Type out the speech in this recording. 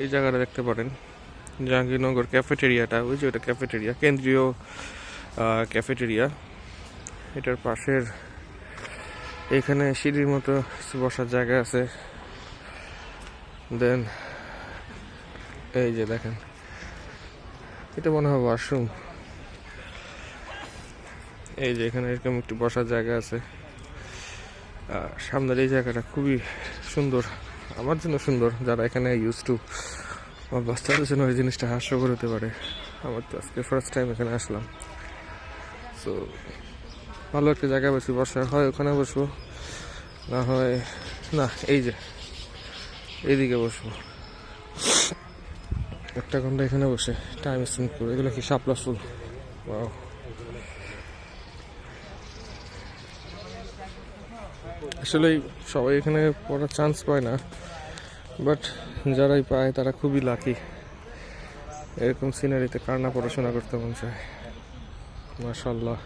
এই জায়গাটা দেখতে পারেন, জাহাঙ্গীরনগর ক্যাফেটেরিয়াটা, ওই যে ওটা ক্যাফেটেরিয়া, কেন্দ্রীয় ক্যাফেটেরিয়া। এটার পাশের এখানে সিঁড়ির মতো বসার জায়গা আছে। দেন এই যে দেখেন, এটা মনে হয় ওয়াশরুম। এই যে এখানে এরকম একটু বসার জায়গা আছে। সামনের এই জায়গাটা খুবই সুন্দর, আমার জন্য সুন্দর, যারা এখানে ইউজ টু বাচ্চাদের জন্য এই জিনিসটা হাস্যকর হতে পারে। আমার তো আজকে ফার্স্ট টাইম এখানে আসলাম। সো ভালো একটা জায়গা বেশি বসার হয়, ওখানে বসবো, না হয় না এই যে এইদিকে বসবো, একটা ঘন্টা এখানে বসে টাইম স্পেন্ড করবো। এগুলো কি শাপলা ফুল, ওয়াও। আসলে সবাই এখানে পড়ার চান্স পায় না, বাট যারাই পায় তারা খুবই লাকি। এরকম সিনারিতে কার না পড়াশোনা করতে মন চায়। মাশাআল্লাহ,